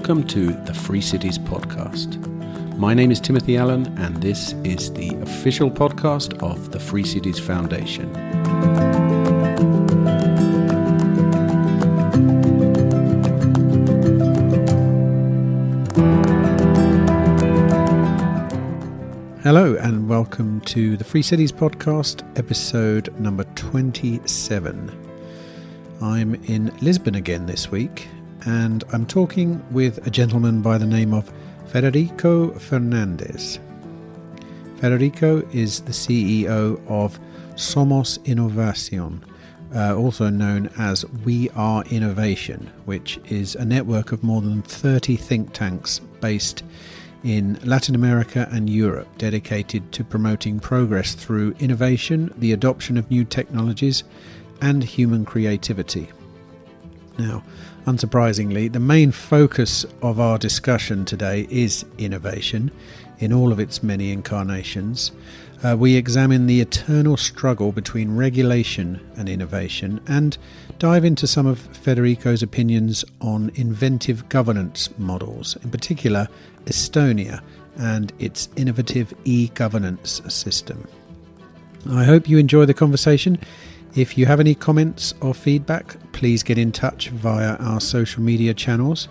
Welcome to the Free Cities podcast. My name is Timothy Allen, and this is the official podcast of the Free Cities Foundation. Hello, and welcome to the Free Cities podcast, episode number 27. I'm in Lisbon again this week, and I'm talking with a gentleman by the name of Federico Ferna ndez. Federico is the CEO of Somos Innovación, also known as We Are Innovation, which is a network of more than 30 think tanks based in Latin America and Europe, dedicated to promoting progress through innovation, the adoption of new technologies, and human creativity. Now, unsurprisingly, the main focus of our discussion today is innovation in all of its many incarnations. We examine the eternal struggle between regulation and innovation and dive into some of Federico's opinions on inventive governance models, in particular Estonia and its innovative e-governance system. I hope you enjoy the conversation. If you have any comments or feedback, please get in touch via our social media channels.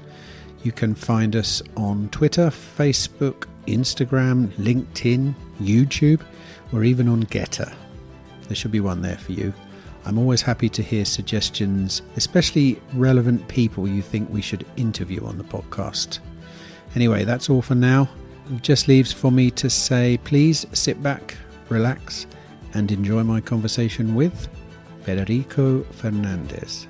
You can find us on Twitter, Facebook, Instagram, LinkedIn, YouTube, or even on Getter. There should be one there for you. I'm always happy to hear suggestions, especially relevant people you think we should interview on the podcast. Anyway, that's all for now. It just leaves for me to say, please sit back, relax, and enjoy my conversation with Federico Ferna ndez.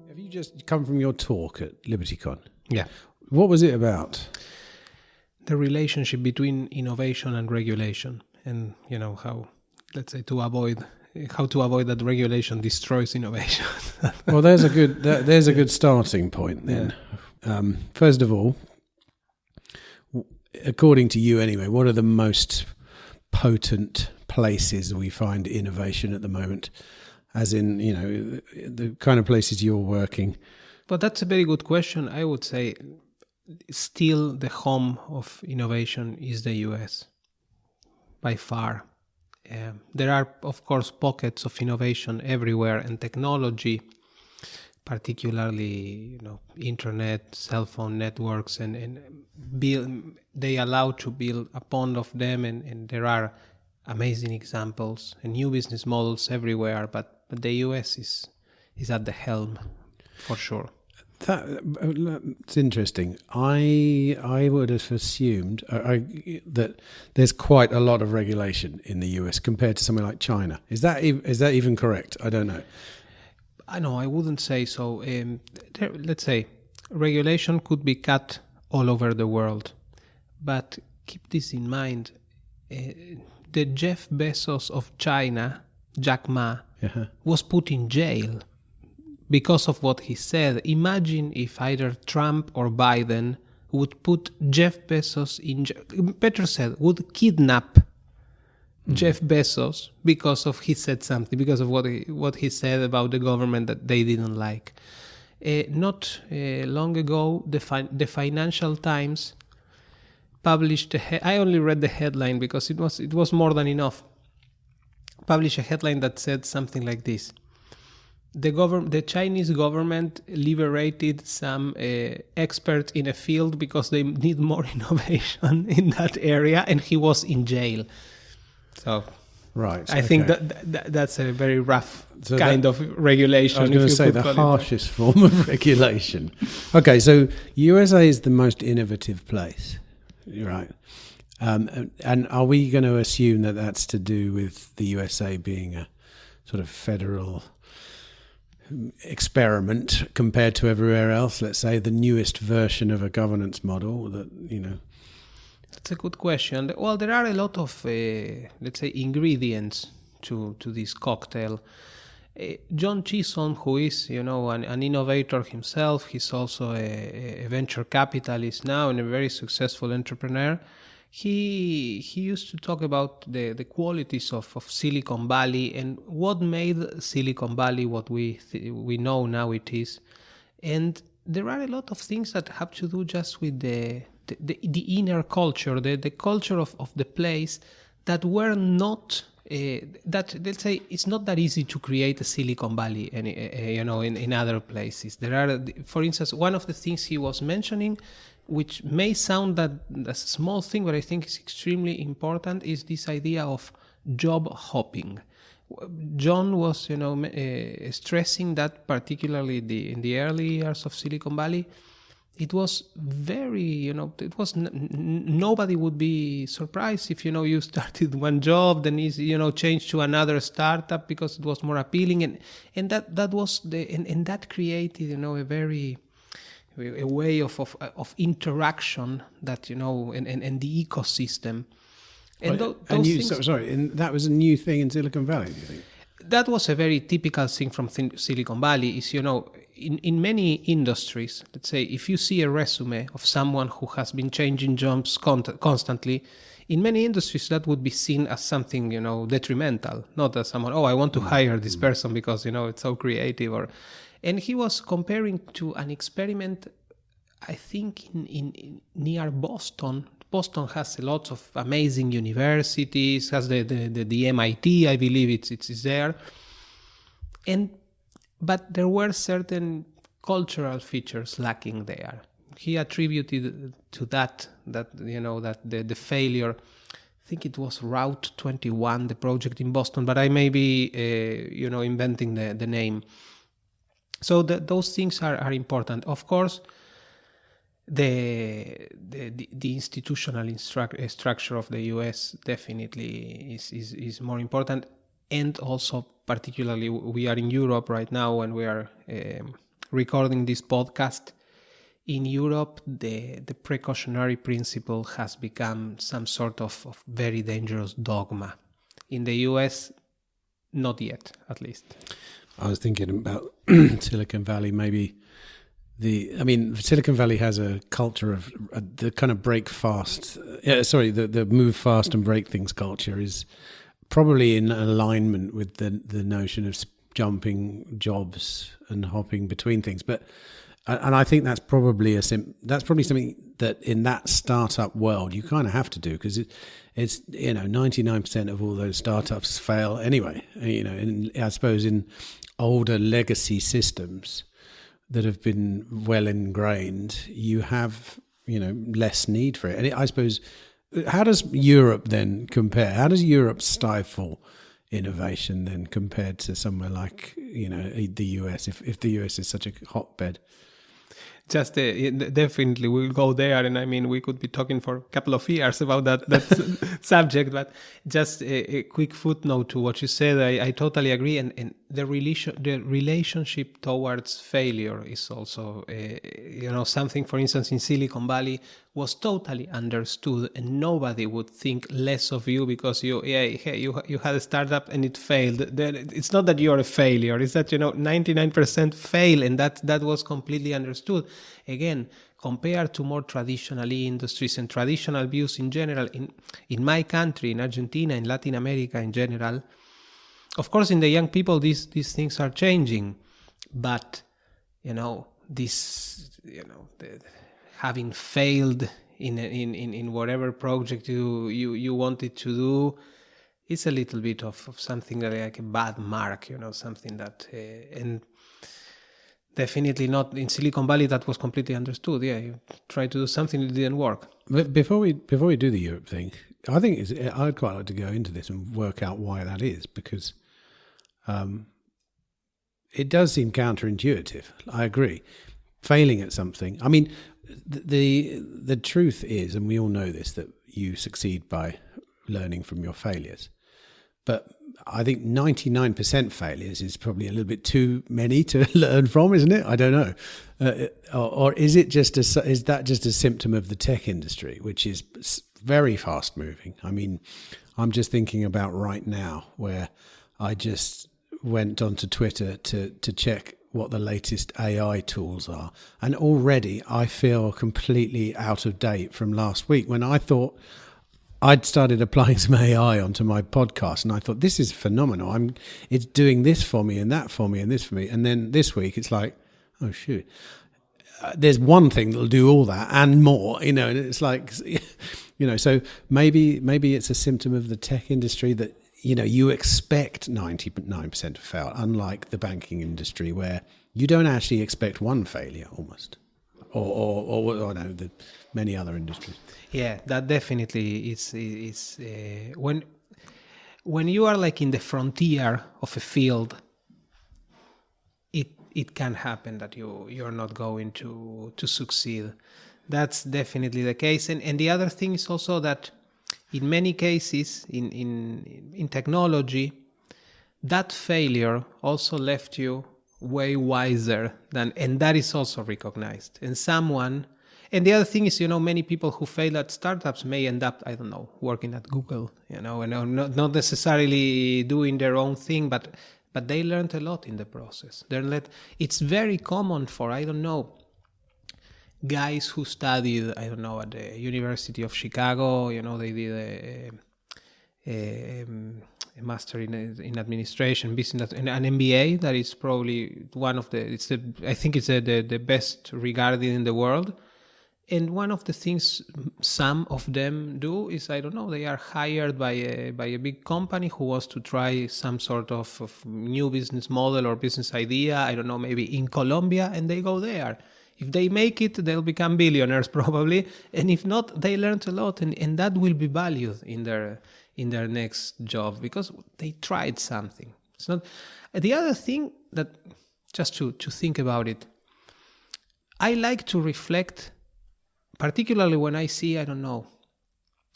Have you just come from your talk at LibertyCon? Yeah. What was it about? The relationship between innovation and regulation, and how, let's say, to avoid that regulation destroys innovation. Well, there's a good starting point then. Yeah. First of all, according to you anyway, what are the most potent places we find innovation at the moment? As in, the kind of places you're working. But that's a very good question. I would say still the home of innovation is the US, by far. There are, of course, pockets of innovation everywhere, and technology, particularly, internet, cell phone networks, and they allow to build upon of them, and there are amazing examples and new business models everywhere. But the US is at the helm, for sure. That's interesting. I would have assumed that there's quite a lot of regulation in the US compared to something like China. Is that even correct? I don't know. I wouldn't say so. Let's say regulation could be cut all over the world, but keep this in mind. The Jeff Bezos of China, Jack Ma, was put in jail because of what he said. Imagine if either Trump or Biden would put Jeff Bezos in jail. Better said, would kidnap Jeff Bezos because of he said something, because of what he said about the government that they didn't like. Not long ago, the Financial Times published I only read the headline because it was more than enough. Published a headline that said something like this: The Chinese government liberated some experts in a field because they need more innovation in that area, and he was in jail. So, right, I think that's a very rough of regulation. I was going to say the harshest form of regulation. Okay, so USA is the most innovative place, right? And are we going to assume that that's to do with the USA being a sort of federal experiment compared to everywhere else? Let's say the newest version of a governance model that That's a good question. Well, there are a lot of let's say ingredients to this cocktail. John Chisholm, who is an innovator himself, he's also a venture capitalist now and a very successful entrepreneur. he used to talk about the qualities of Silicon Valley and what made Silicon Valley what we know now it is. And there are a lot of things that have to do just with the inner culture, the culture of the place that were not, that let's say it's not that easy to create a Silicon Valley in other places. There are, for instance, one of the things he was mentioning, which may sound that as a small thing, but I think is extremely important, is this idea of job hopping. John was, stressing that particularly in the early years of Silicon Valley, it was very, it was nobody would be surprised if you started one job, then changed to another startup because it was more appealing, and that was and that created a way of interaction that and the ecosystem. And and that was a new thing in Silicon Valley, do you think? That was a very typical thing from Silicon Valley. Is in many industries, let's say if you see a resume of someone who has been changing jobs constantly, in many industries that would be seen as something detrimental, not as someone, I want to hire this person because it's so creative. And he was comparing to an experiment, I think in near Boston. Boston has a lot of amazing universities, has the MIT, I believe it's there. But there were certain cultural features lacking there. He attributed to that the failure, I think it was Route 21, the project in Boston, but I may be inventing the name. So those things are important. Of course, the institutional structure of the US definitely is more important, and also particularly we are in Europe right now and we are recording this podcast. In Europe, the precautionary principle has become some sort of very dangerous dogma. In the US, not yet, at least. I was thinking about Silicon Valley, maybe. Silicon Valley has a culture of the kind of the move fast and break things culture is probably in alignment with the notion of jumping jobs and hopping between things. And I think that's probably something that in that startup world you kind of have to do, because it's 99% of all those startups fail anyway. I suppose in older legacy systems that have been well ingrained, you have less need for it. And I suppose, how does Europe then compare? How does Europe stifle innovation then compared to somewhere like the US? If the US is such a hotbed. Just definitely we'll go there, and we could be talking for a couple of years about that subject, but just a quick footnote to what you said. I totally agree, and the relationship towards failure is also something. For instance, in Silicon Valley was totally understood, and nobody would think less of you because you had a startup and it failed. It's not that you're a failure; it's that 99% fail, and that was completely understood. Again, compared to more traditional industries and traditional views in general, in my country, in Argentina, in Latin America in general, of course, in the young people, these things are changing, but having failed in whatever project you wanted to do, it's a little bit of something like a bad mark, something that and definitely not in Silicon Valley. That was completely understood. Yeah, you tried to do something, it didn't work. But before we do the Europe thing, I think I'd quite like to go into this and work out why that is, because it does seem counterintuitive. I agree. Failing at something. The truth is, and we all know this, that you succeed by learning from your failures. But I think 99% failures is probably a little bit too many to learn from, isn't it? I don't know. Or is that just a symptom of the tech industry, which is very fast moving? I'm just thinking about right now, where I just went onto Twitter to check what the latest AI tools are. And already I feel completely out of date from last week, when I thought I'd started applying some AI onto my podcast, and I thought, this is phenomenal. It's doing this for me and that for me and this for me. And then this week it's like, oh shoot, there's one thing that'll do all that and more, and it's like, so maybe it's a symptom of the tech industry that, you expect 99% to fail, unlike the banking industry where you don't actually expect one failure almost, or no, the many other industries. Yeah, that definitely is when you are like in the frontier of a field, it can happen that you're not going to succeed. That's definitely the case. And the other thing is also that in many cases in technology, that failure also left you way wiser and that is also recognized. And the other thing is, many people who fail at startups may end up, I don't know, working at Google, and not necessarily doing their own thing, but they learned a lot in the process. It's very common for, I don't know, guys who studied, I don't know, at the University of Chicago, they did a master in administration, business, and an MBA that is probably one of I think it's the best regarded in the world. And one of the things some of them do is, I don't know, they are hired by a big company who wants to try some sort of new business model or business idea, I don't know, maybe in Colombia, and they go there. If they make it, they'll become billionaires probably. And if not, they learned a lot, and that will be valued in their next job because they tried something. It's not. The other thing that, just to think about it, I like to reflect, particularly when I see, I don't know,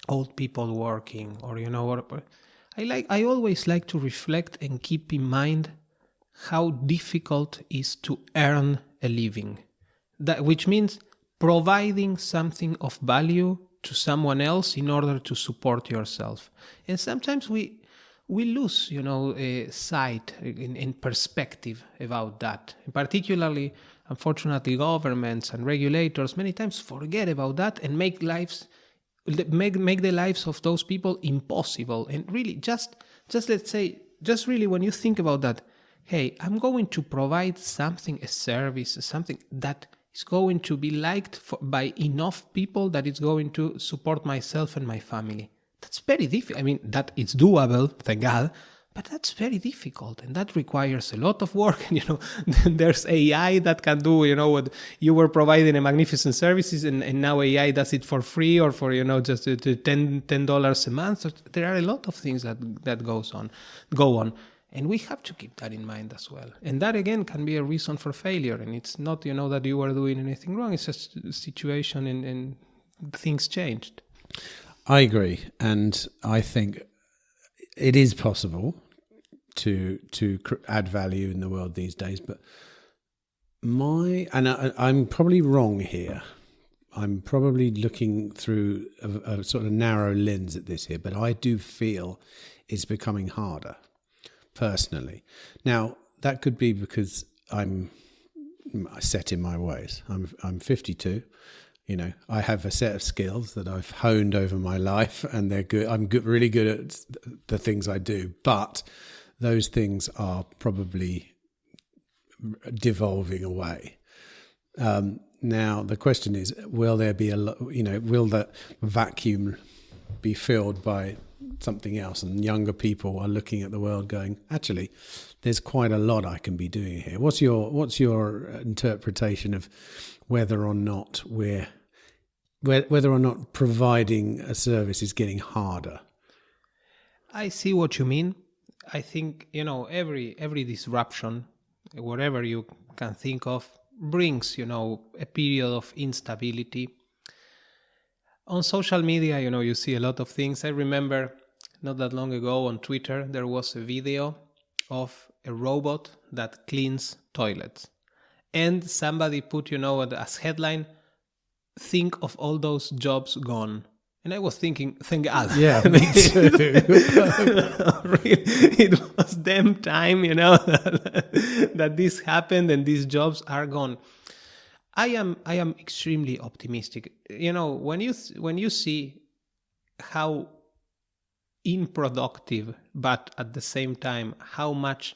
old people working, or I always like to reflect and keep in mind how difficult it is to earn a living. Which means providing something of value to someone else in order to support yourself. And sometimes we lose, sight and perspective about that. And particularly, unfortunately, governments and regulators many times forget about that and make the lives of those people impossible. And really, just let's say, just really when you think about that, hey, I'm going to provide something, a service, something that is going to be liked by enough people that it's going to support myself and my family. That's very difficult. I mean, that it's doable, thank God, but that's very difficult, and that requires a lot of work. And there's AI that can do, what you were providing a magnificent services, and now AI does it for free or for just $10 a month. There are a lot of things that go on. And we have to keep that in mind as well. And that, again, can be a reason for failure. And it's not, that you are doing anything wrong. It's just a situation and things changed. I agree. And I think it is possible to add value in the world these days. But I'm probably wrong here. I'm probably looking through a sort of narrow lens at this here. But I do feel it's becoming harder. Personally. Now, that could be because I'm set in my ways. I'm 52. I have a set of skills that I've honed over my life, and they're good. I'm really good at the things I do, but those things are probably devolving away. Now, the question is, will there be will the vacuum be filled by something else? And younger people are looking at the world going, actually, there's quite a lot I can be doing here. What's your interpretation of whether or not providing a service is getting harder? I see what you mean. I think, every disruption, whatever you can think of, brings, a period of instability. On social media, you see a lot of things. I remember not that long ago on Twitter, there was a video of a robot that cleans toilets. And somebody put, as headline, think of all those jobs gone. And I was thinking, thank God. Yeah, me too. Really, it was damn time, that this happened and these jobs are gone. I am extremely optimistic. When you see how unproductive, but at the same time, how much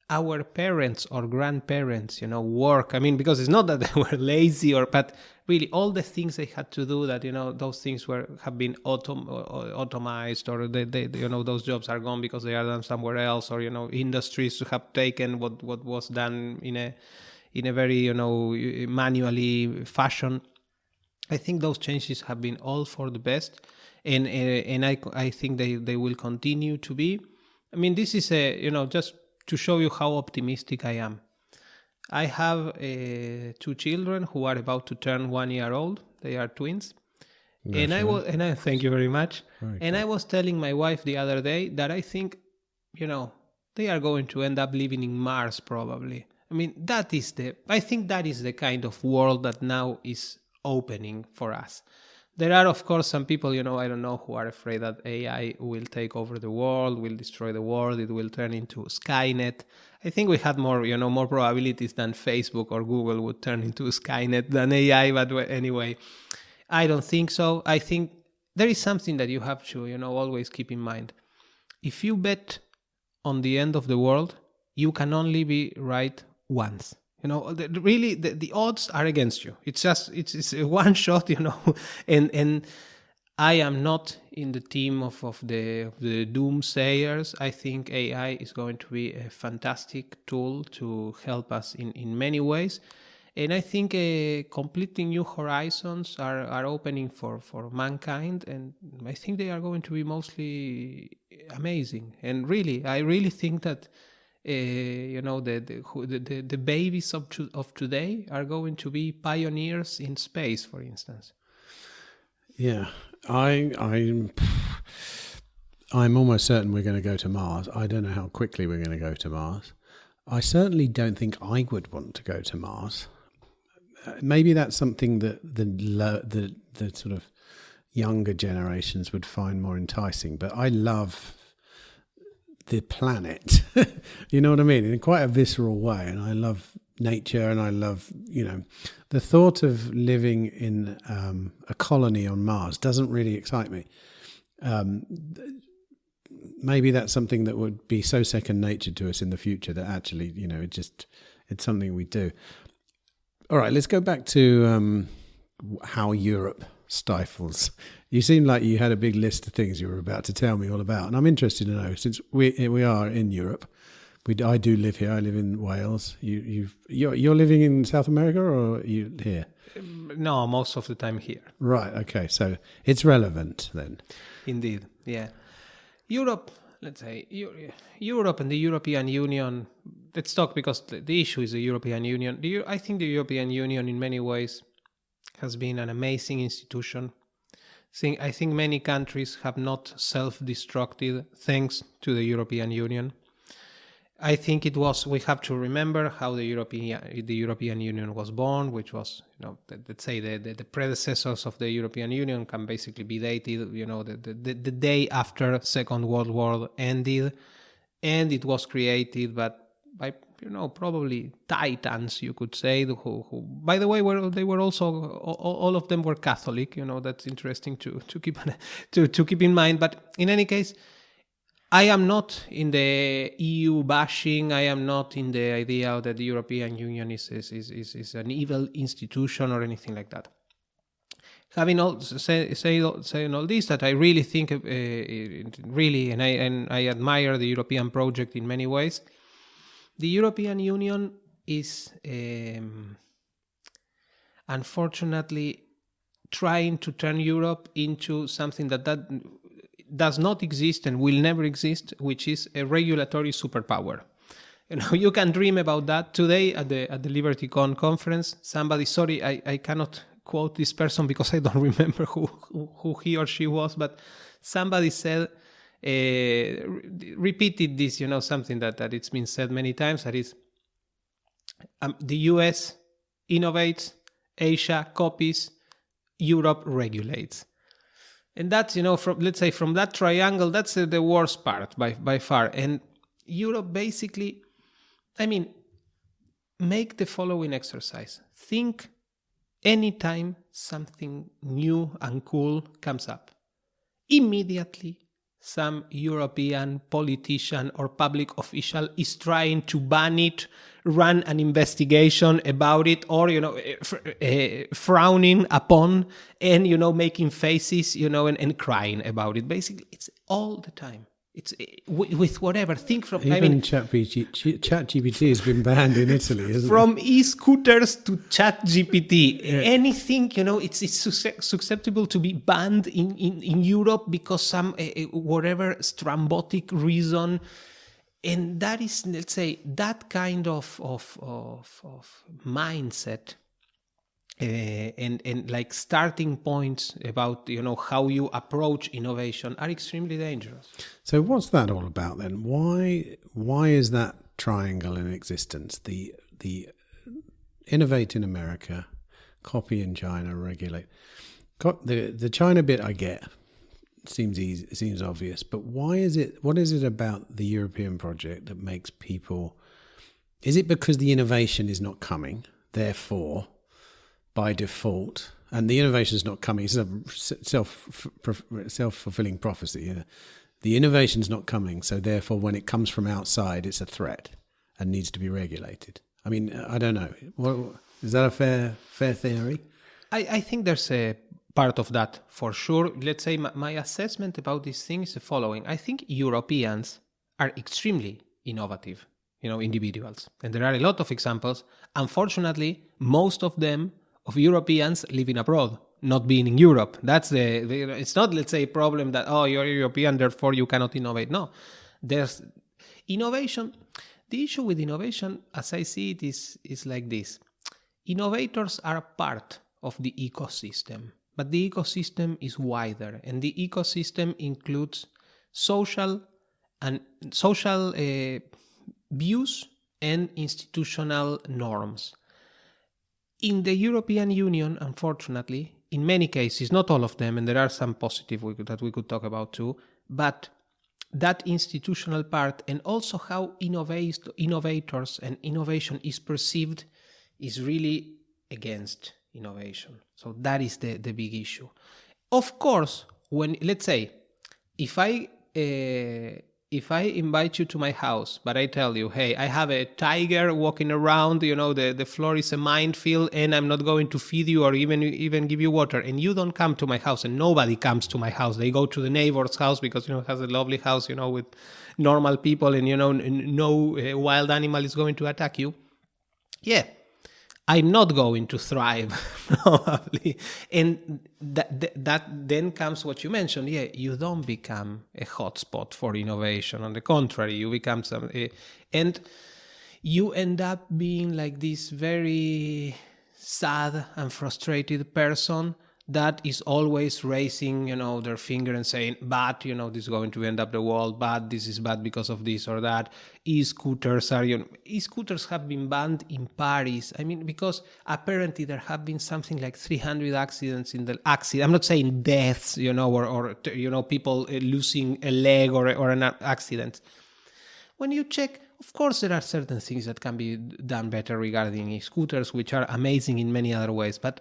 our parents or grandparents, work. I mean, because it's not that they were lazy but really all the things they had to do that, those things have been automized, or they those jobs are gone because they are done somewhere else, or, industries have taken what was done in a very, manually fashion. I think those changes have been all for the best. And I think they will continue to be. I mean, this is just to show you how optimistic I am. I have 2 children who are about to turn 1 year old. They are twins. And I thank you very much. I was telling my wife the other day that I think, they are going to end up living in Mars probably. I mean, I think that is the kind of world that now is opening for us. There are, of course, some people, I don't know, who are afraid that AI will take over the world, will destroy the world, it will turn into Skynet. I think we had more probabilities than Facebook or Google would turn into Skynet than AI, but anyway, I don't think so. I think there is something that you have to, always keep in mind. If you bet on the end of the world, you can only be right once. The odds are against you. It's a one shot, and I am not in the team of the doomsayers. I think AI is going to be a fantastic tool to help us in many ways. And I think completely new horizons are opening for mankind, and I think they are going to be mostly amazing. And really, I really think that the babies of today are going to be pioneers in space, for instance. Yeah, I'm almost certain we're going to go to Mars. I don't know how quickly we're going to go to Mars. I certainly don't think I would want to go to Mars. Maybe that's something that the sort of younger generations would find more enticing. But I love the planet, you know what I mean, in quite a visceral way. And I love nature, and I love, the thought of living in a colony on Mars doesn't really excite me. Maybe that's something that would be so second nature to us in the future that actually, it's something we do. All right, let's go back to how Europe stifles. You seem like you had a big list of things you were about to tell me all about, and I'm interested to know, since we are in Europe. I do live here. I live in Wales. You're living in South America, or are you here? No, most of the time here. Right. Okay. So it's relevant then. Indeed. Yeah. Europe. Let's say Europe and the European Union. Let's talk, because the issue is the European Union. I think the European Union, in many ways, has been an amazing institution. I think many countries have not self-destructed thanks to the European Union. I think we have to remember how the European Union was born, which was, let's say the predecessors of the European Union can basically be dated, the day after Second World War ended, and it was created by probably titans, you could say, who by the way, they were also, all of them were Catholic. That's interesting to keep in mind. But in any case, I am not in the EU bashing. I am not in the idea that the European Union is an evil institution or anything like that. Having saying all this, that I really think, and I admire the European project in many ways. The European Union is unfortunately trying to turn Europe into something that does not exist and will never exist, which is a regulatory superpower. You can dream about that. Today at the LibertyCon conference, somebody, sorry, I cannot quote this person because I don't remember who he or she was, but somebody said, repeated this, something that it's been said many times, that is, the US innovates, Asia copies, Europe regulates. And that's, from that triangle, that's the worst part by far. And Europe basically, make the following exercise. Think anytime something new and cool comes up. Immediately some European politician or public official is trying to ban it, run an investigation about it, or, frowning upon and, making faces, and crying about it. Basically, it's all the time. It's with whatever. Think from... Even ChatGPT has been banned in Italy, isn't it? From e-scooters to ChatGPT. Yeah. Anything, it's susceptible to be banned in Europe because some whatever strambotic reason. And that is, let's say, that kind of mindset and like starting points about, how you approach innovation are extremely dangerous. So what's that all about then? Why is that triangle in existence? The innovate in America, copy in China, regulate. The China bit I get. Seems easy, it seems obvious, but why is it? What is it about the European project that makes people? Is it because the innovation is not coming, therefore, by default, and the innovation is not coming? It's a self-fulfilling prophecy. Yeah? The innovation is not coming, so therefore, when it comes from outside, it's a threat and needs to be regulated. I mean, I don't know. Is that a fair theory? I think there's a part of that for sure. Let's say my assessment about this thing is the following. I think Europeans are extremely innovative, individuals. And there are a lot of examples. Unfortunately, most of Europeans living abroad, not being in Europe. That's it's not, let's say, a problem that, you're European, therefore you cannot innovate. No, there's innovation. The issue with innovation, as I see it, is like this. Innovators are part of the ecosystem. But the ecosystem is wider, and the ecosystem includes social views and institutional norms. In the European Union, unfortunately, in many cases, not all of them, and there are some positive that we could talk about too, but that institutional part and also how innovators and innovation is perceived is really against innovation. So that is the big issue. Of course, when, let's say, if I invite you to my house, but I tell you, hey, I have a tiger walking around, the floor is a minefield, and I'm not going to feed you or even give you water, and you don't come to my house, and nobody comes to my house. They go to the neighbor's house because, it has a lovely house, with normal people, and, no wild animal is going to attack you. Yeah. I'm not going to thrive, probably. And that then comes what you mentioned. Yeah, you don't become a hotspot for innovation. On the contrary, you become and you end up being like this very sad and frustrated person that is always raising, their finger and saying, but, this is going to end up the world, but this is bad because of this or that. E-scooters have been banned in Paris. I mean, because apparently there have been something like 300 accidents I'm not saying deaths, or people losing a leg or an accident. When you check, of course, there are certain things that can be done better regarding e-scooters, which are amazing in many other ways, but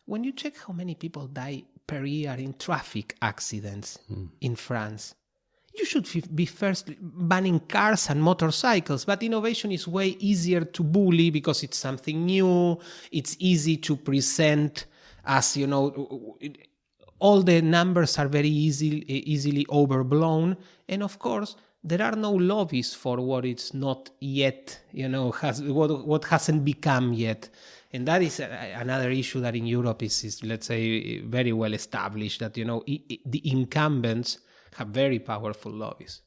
when you check how many people die per year in traffic accidents in France, you should be first banning cars and motorcycles. But innovation is way easier to bully because it's something new. It's easy to present as, all the numbers are very easily overblown. And of course, there are no lobbies for what it's not yet, what hasn't become yet. And that is another issue that in Europe is, let's say, very well established, that, the incumbents have very powerful lobbies.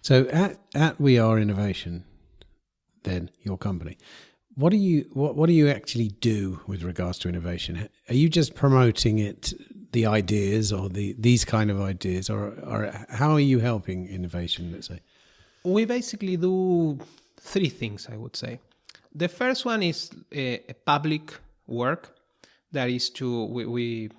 So at We Are Innovation, then, your company, what do you actually do with regards to innovation? Are you just promoting the ideas or these kind of ideas, or how are you helping innovation, let's say? We basically do three things, I would say. The first one is a public work. That is we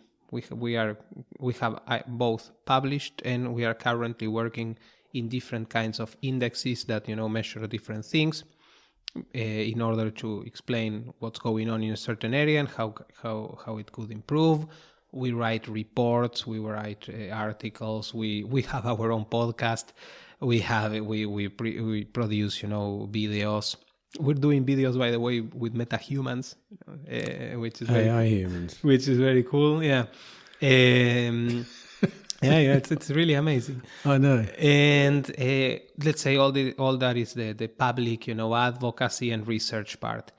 have both published, and we are currently working in different kinds of indexes that measure different things in order to explain what's going on in a certain area and how it could improve. We write reports, we write articles, we have our own podcast, we produce, videos. We're doing videos, by the way, with metahumans, which is AI humans, which is very cool. Yeah, it's really amazing. I know. And let's say all that is the public, advocacy and research part.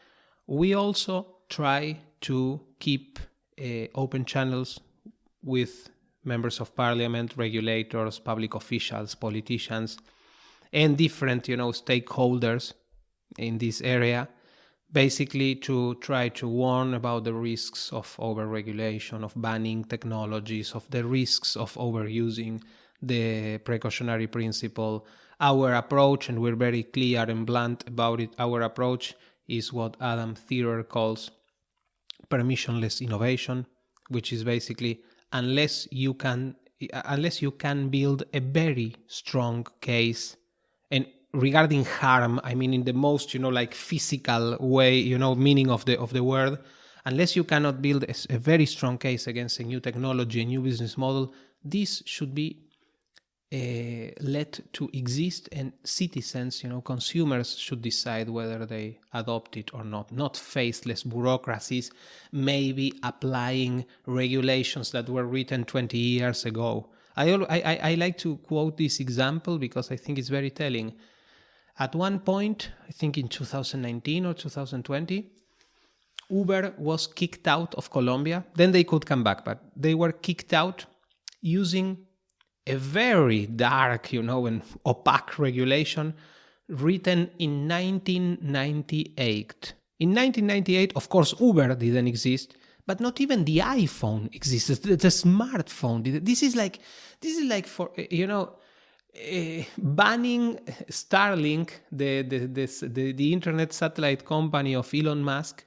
We also try to keep open channels with members of parliament, regulators, public officials, politicians, and different, stakeholders in this area, basically to try to warn about the risks of over-regulation, of banning technologies, of the risks of overusing the precautionary principle. Our approach, and we're very clear and blunt about it, our approach is what Adam Thierer calls permissionless innovation, which is basically unless you can build a very strong case, and regarding harm, I mean in the most physical way, meaning of the word, unless you cannot build a very strong case against a new technology, a new business model, this should be let to exist, and citizens, consumers should decide whether they adopt it or not faceless bureaucracies, maybe applying regulations that were written 20 years ago. I like to quote this example because I think it's very telling. At one point, I think in 2019 or 2020, Uber was kicked out of Colombia. Then they could come back, but they were kicked out using a very dark, and opaque regulation written in 1998. In 1998, of course, Uber didn't exist, but not even the iPhone existed. The smartphone. This is like for, banning Starlink, the internet satellite company of Elon Musk,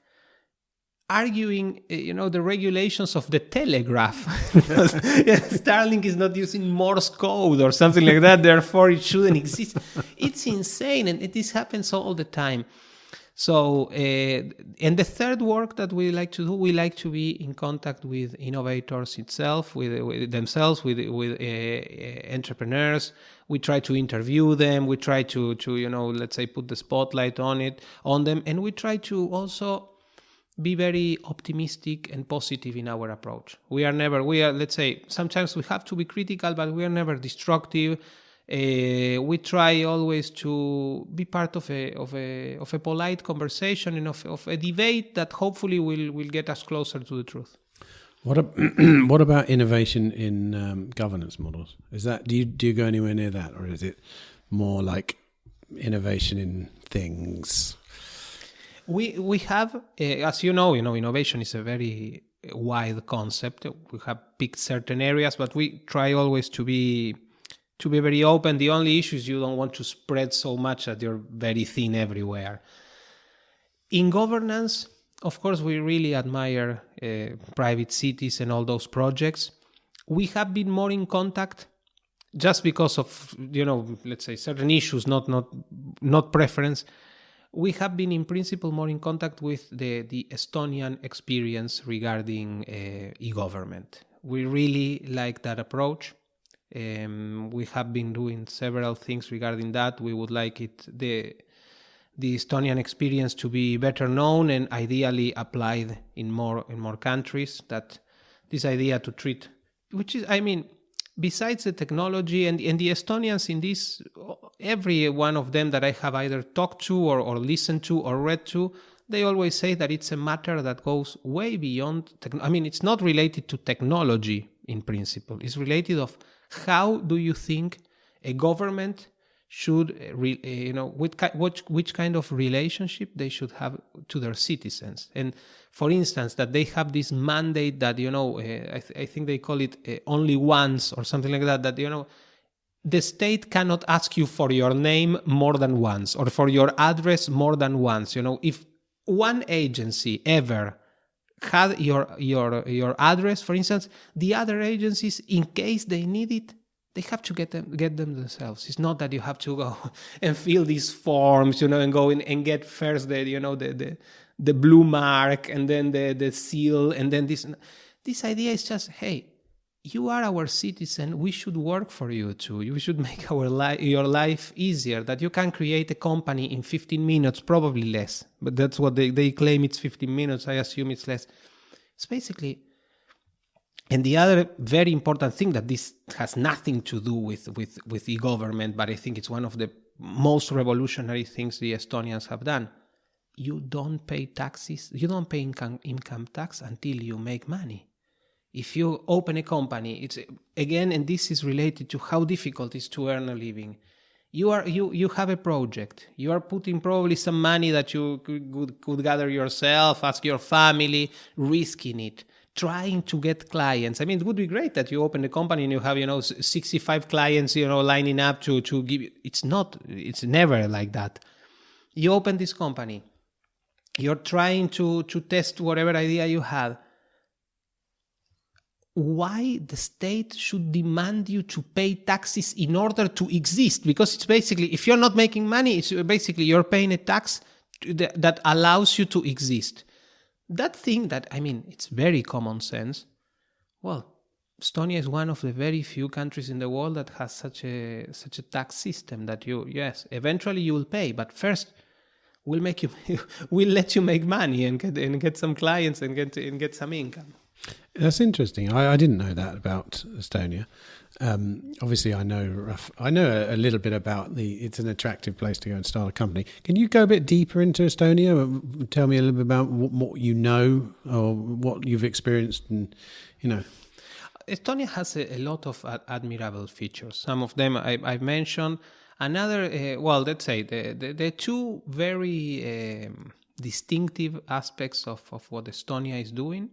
arguing, the regulations of the telegraph. Because Starlink is not using Morse code or something like that, therefore it shouldn't exist. It's insane, and this happens all the time. So, and the third work that we like to do, we like to be in contact with innovators itself, with themselves, with entrepreneurs. We try to interview them. We try to let's say, put the spotlight on them, and we try to also be very optimistic and positive in our approach. Let's say, sometimes we have to be critical, but we are never destructive. We try always to be part of a polite conversation and of a debate that hopefully will get us closer to the truth. What about innovation in governance models? Is that do you go anywhere near that, or is it more like innovation in things? We have, as you know, innovation is a very wide concept. We have picked certain areas, but we try always to be very open. The only issue is you don't want to spread so much that you're very thin everywhere. In governance, of course, we really admire private cities and all those projects. We have been more in contact just because of, let's say, certain issues, not preference. We have been in principle more in contact with the Estonian experience regarding e-government. We really like that approach. We have been doing several things regarding that. We would like the Estonian experience to be better known and ideally applied in more countries. That this idea to treat, which is, besides the technology and the Estonians in this, every one of them that I have either talked to or listened to or read to, they always say that it's a matter that goes way beyond. It's not related to technology in principle. It's related of how do you think a government should, which kind of relationship they should have to their citizens. And for instance, that they have this mandate that, I think they call it only once or something like that, the state cannot ask you for your name more than once or for your address more than once. If one agency ever had your address, for instance, the other agencies, in case they need it, they have to get them themselves. It's not that you have to go and fill these forms, and go in and get first the blue mark and then the seal and then this. this idea is just, hey, you are our citizen. We should work for you too. We should make your life easier. That you can create a company in 15 minutes, probably less. But that's what they claim it's 15 minutes. I assume it's less. It's basically... And the other very important thing that this has nothing to do with e-government, but I think it's one of the most revolutionary things the Estonians have done. You don't pay taxes. You don't pay income tax until you make money. If you open a company, it's again, and this is related to how difficult it is to earn a living. You have a project. You are putting probably some money that you could gather yourself, ask your family, risking it, trying to get clients. I mean, it would be great that you open a company and you have 65 clients lining up to give you. It's never like that. You open this company. You're trying to test whatever idea you have. Why the state should demand you to pay taxes in order to exist? Because it's basically, if you're not making money, it's basically you're paying a tax that allows you to exist. That thing that, I mean, it's very common sense. Well, Estonia is one of the very few countries in the world that has such a tax system that eventually you will pay, but first we'll let you make money and get some clients and get some income. That's interesting. I didn't know that about Estonia. Obviously, I know a little bit about it's an attractive place to go and start a company. Can you go a bit deeper into Estonia? Tell me a little bit about what you know or what you've experienced, and Estonia has a lot of admirable features. Some of them I've mentioned. Another, let's say the two very distinctive aspects of what Estonia is doing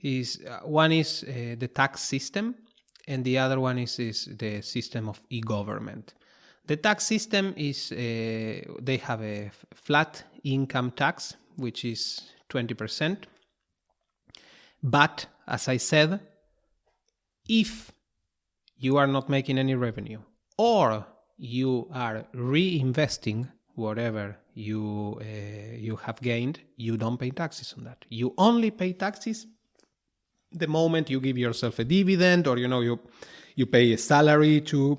is one is the tax system, and the other one is the system of e-government. The tax system is they have a flat income tax, which is 20%. But as I said, if you are not making any revenue or you are reinvesting whatever you have gained, you don't pay taxes on that. You only pay taxes the moment you give yourself a dividend, or you pay a salary to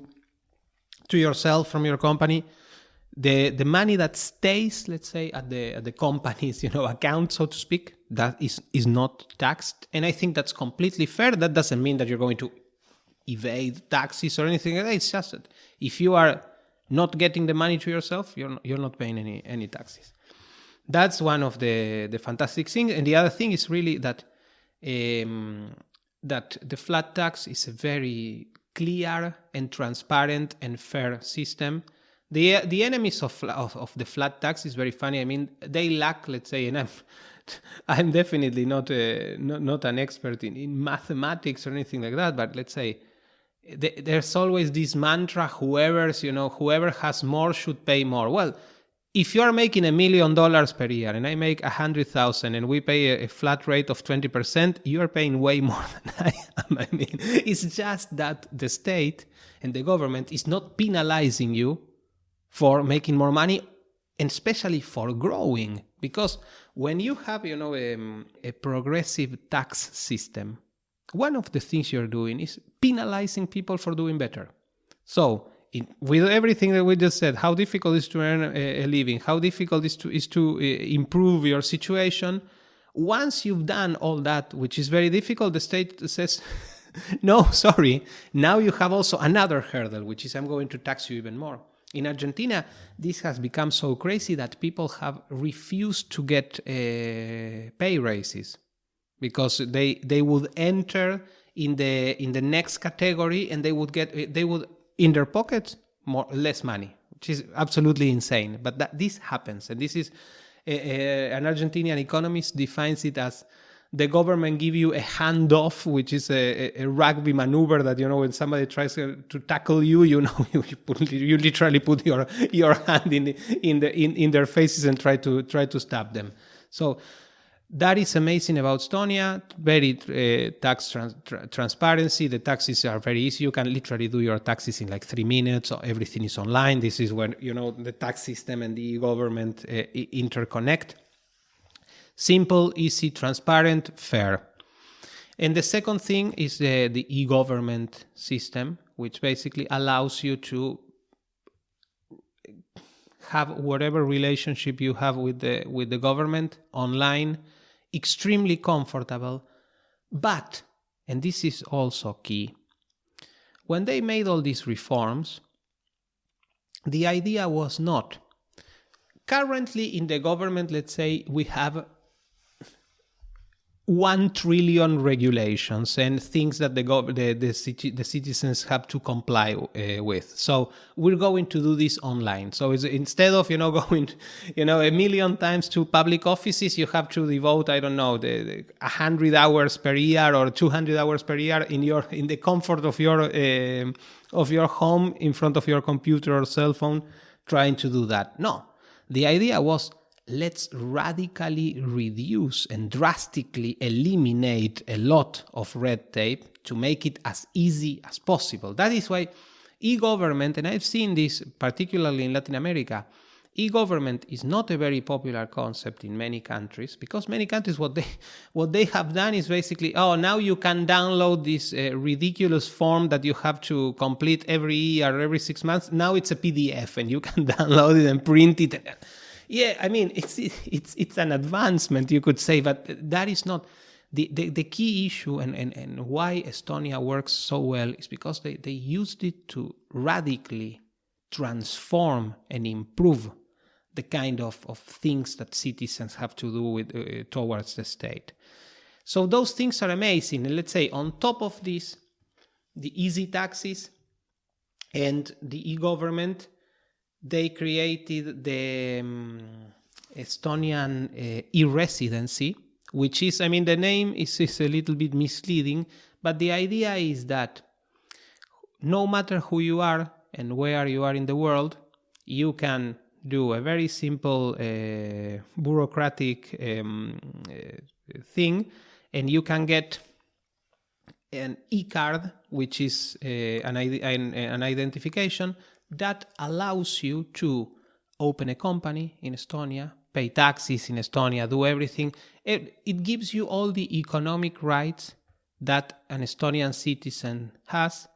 yourself from your company. The money that stays, let's say, at the company's account, so to speak, that is not taxed, and I think that's completely fair. That doesn't mean that you're going to evade taxes or anything like that. It's just that if you are not getting the money to yourself, you're not paying any taxes. That's one of the fantastic things, and the other thing is really that the flat tax is a very clear and transparent and fair system. The enemies of the flat tax is very funny. I mean, they lack, let's say, and I'm definitely not an expert in mathematics or anything like that, but let's say there's always this mantra: whoever has more should pay more. Well, if you are making $1 million per year and I make 100,000 and we pay a flat rate of 20%, you are paying way more than I am. I mean, it's just that the state and the government is not penalizing you for making more money, and especially for growing. Because when you have, a progressive tax system, one of the things you're doing is penalizing people for doing better. So, with everything that we just said, how difficult it is to earn a living, how difficult it is to improve your situation. Once you've done all that, which is very difficult, the state says, no, sorry, now you have also another hurdle, which is I'm going to tax you even more. In Argentina, this has become so crazy that people have refused to get pay raises because they would enter in the next category and they would in their pockets less money, which is absolutely insane. But this happens, and this is an Argentinian economist defines it as the government give you a handoff, which is a rugby maneuver that when somebody tries to tackle you, you literally put your hand in their faces and try to stab them. So that is amazing about Estonia. Very tax transparency. The taxes are very easy. You can literally do your taxes in like 3 minutes. So everything is online. This is when the tax system and the government interconnect. Simple, easy, transparent, fair. And the second thing is the e-government system, which basically allows you to have whatever relationship you have with the government online, extremely comfortable. But, and this is also key, when they made all these reforms, the idea was not, currently in the government, let's say, we have 1 trillion regulations and things that the citizens have to comply with. So we're going to do this online. So instead of going, a million times to public offices, you have to devote, I don't know, 100 hours per year or 200 hours per year in the comfort of your home, in front of your computer or cell phone, trying to do that. No, the idea was, let's radically reduce and drastically eliminate a lot of red tape to make it as easy as possible. That is why e-government, and I've seen this particularly in Latin America, e-government is not a very popular concept in many countries, because many countries, what they have done is basically, now you can download this ridiculous form that you have to complete every year or every 6 months. Now it's a PDF and you can download it and print it. Yeah, I mean, it's an advancement, you could say, but that is not the key issue, and why Estonia works so well is because they used it to radically transform and improve the kind of things that citizens have to do with towards the state. So those things are amazing. And let's say on top of this, the easy taxes and the e-government, they created the Estonian e-residency, which is, I mean, the name is a little bit misleading, but the idea is that no matter who you are and where you are in the world, you can do a very simple bureaucratic thing, and you can get an e-card, which is an identification that allows you to open a company in Estonia, pay taxes in Estonia, do everything. It gives you all the economic rights that an Estonian citizen has,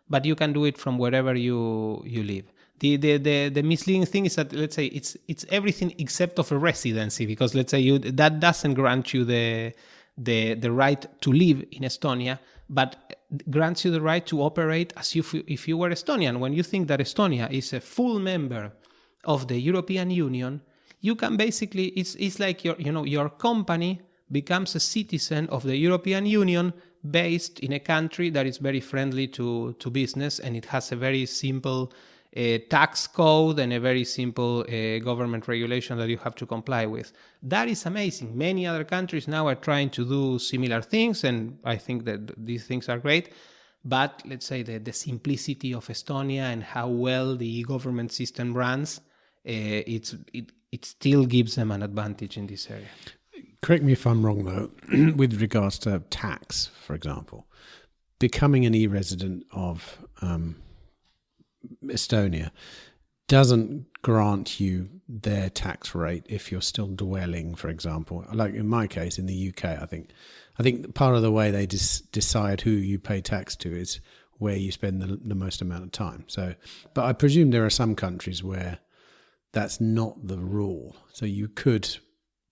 but you can do it from wherever you live. The misleading thing is that, let's say, it's everything except of a residency, because let's say that doesn't grant you the right to live in Estonia, but grants you the right to operate as if you were Estonian. When you think that Estonia is a full member of the European Union, you can basically, it's like your company becomes a citizen of the European Union based in a country that is very friendly to business, and it has a very simple tax code and a very simple government regulation that you have to comply with. That is amazing. Many other countries now are trying to do similar things, and I think that these things are great. But let's say the simplicity of Estonia and how well the government system runs, it still gives them an advantage in this area. Correct me if I'm wrong, though, with regards to tax, for example. Becoming an e-resident of Estonia doesn't grant you their tax rate if you're still dwelling, for example. Like in my case, in the UK, I think part of the way they decide who you pay tax to is where you spend the most amount of time. So, but I presume there are some countries where that's not the rule. So you could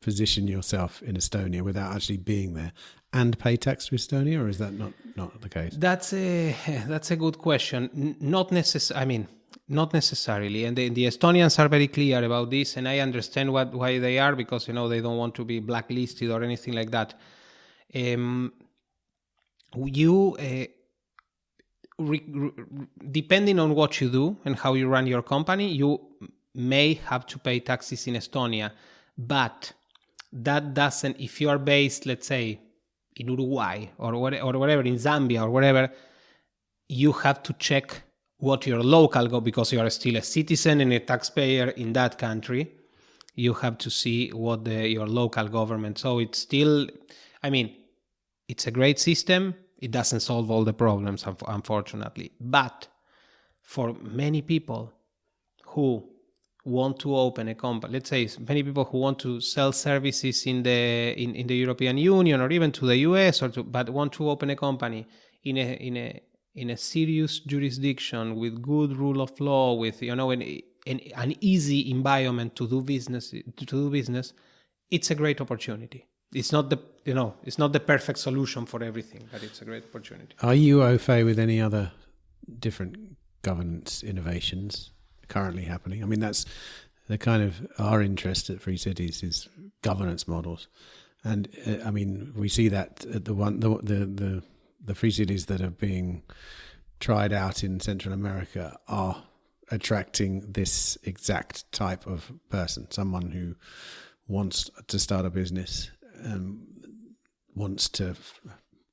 position yourself in Estonia without actually being there and pay tax to Estonia, or is that not the case? That's a good question. Not necessarily, and the Estonians are very clear about this, and I understand why they are, because they don't want to be blacklisted or anything like that. Depending on what you do and how you run your company, you may have to pay taxes in Estonia, but that doesn't, if you are based, let's say, in Uruguay or whatever, in Zambia or whatever, you have to check what your local because you are still a citizen and a taxpayer in that country. You have to see what your local government. So it's still, it's a great system. It doesn't solve all the problems, unfortunately. But for many people who want to open a company, let's say many people who want to sell services in the European Union or even to the US, but want to open a company in a serious jurisdiction with good rule of law, with an easy environment to do business, it's a great opportunity. It's not the perfect solution for everything, but it's a great opportunity. Are you au fait with any other different governance innovations currently happening? I mean, that's the kind of our interest at Free Cities is governance models, and I mean, we see that at the Free Cities that are being tried out in Central America are attracting this exact type of person, someone who wants to start a business, wants to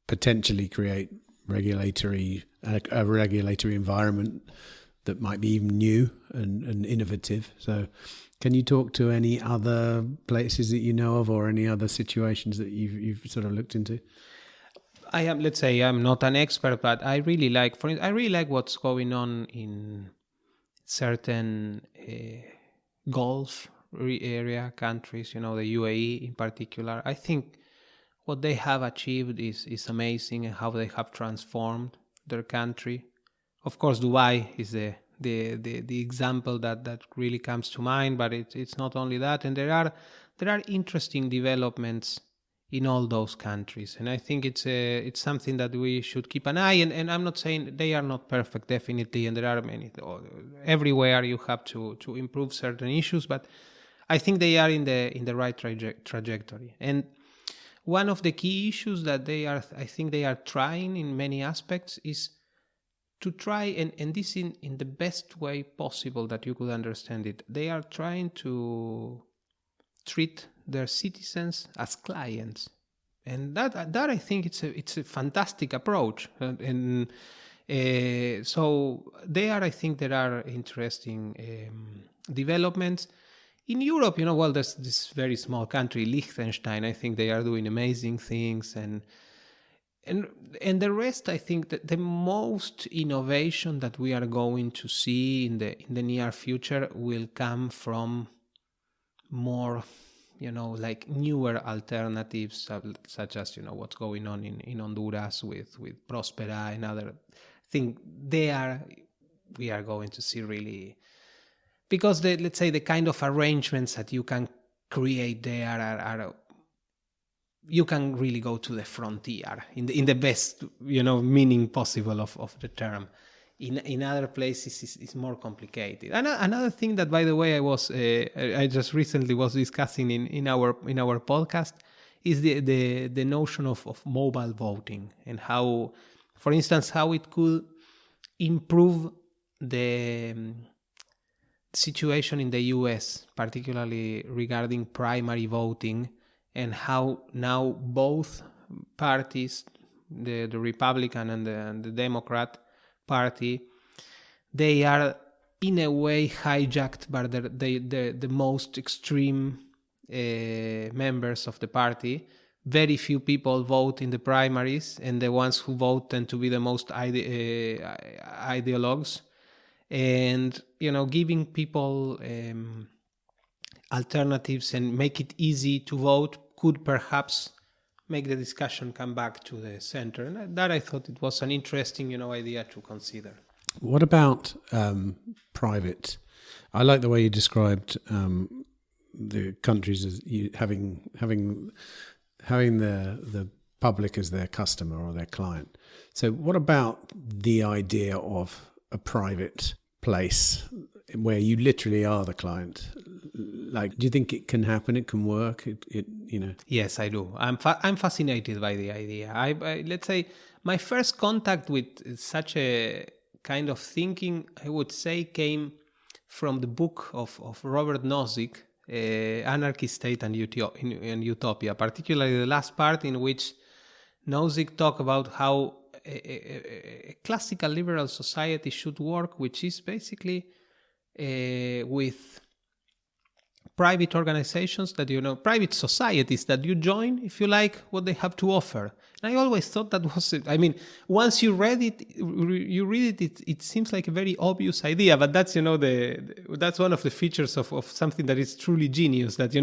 potentially create a regulatory environment that might be even new and innovative. So can you talk to any other places that you know of, or any other situations that you've sort of looked into? Let's say I'm not an expert, but I really like what's going on in certain Gulf area countries, the UAE in particular. I think what they have achieved is amazing, and how they have transformed their country. Of course, Dubai is the example that really comes to mind, but it's not only that. And there are interesting developments in all those countries, and I think it's something that we should keep an eye. And I'm not saying they are not perfect, definitely, and there are many. Everywhere you have to improve certain issues, but I think they are in the right trajectory. And one of the key issues that I think they are trying in many aspects is to try, and this in the best way possible that you could understand it. They are trying to treat their citizens as clients, and that I think it's a fantastic approach. And so I think there are interesting developments. In Europe, there's this very small country, Liechtenstein. I think they are doing amazing things, and the rest. I think that the most innovation that we are going to see in the near future will come from more, like newer alternatives, such as what's going on in Honduras with Prospera and other. I think we are going to see really. Because let's say the kind of arrangements that you can create there are you can really go to the frontier in the best meaning possible of the term. In other places is more complicated. Another thing that, by the way, I just recently was discussing in our podcast is the notion of mobile voting, and how, for instance, how it could improve the situation in the US, particularly regarding primary voting, and how now both parties, the Republican and the Democrat Party, they are in a way hijacked by the most extreme members of the party. Very few people vote in the primaries, and the ones who vote tend to be the most ideologues. And giving people alternatives and make it easy to vote could perhaps make the discussion come back to the center. And that I thought it was an interesting idea to consider. What about private? I like the way you described the countries as having the public as their customer or their client. So what about the idea of a private place where you literally are the client? Like, do you think it can happen? It can work? Yes, I do. I'm fascinated by the idea. I let's say my first contact with such a kind of thinking, I would say, came from the book of Robert Nozick, Anarchy, State and Utopia, particularly the last part in which Nozick talked about how a classical liberal society should work, which is basically with private organizations that, private societies that you join if you like what they have to offer. And I always thought that was it. I mean, once you read it, it seems like a very obvious idea, but that's, that's one of the features of something that is truly genius, that,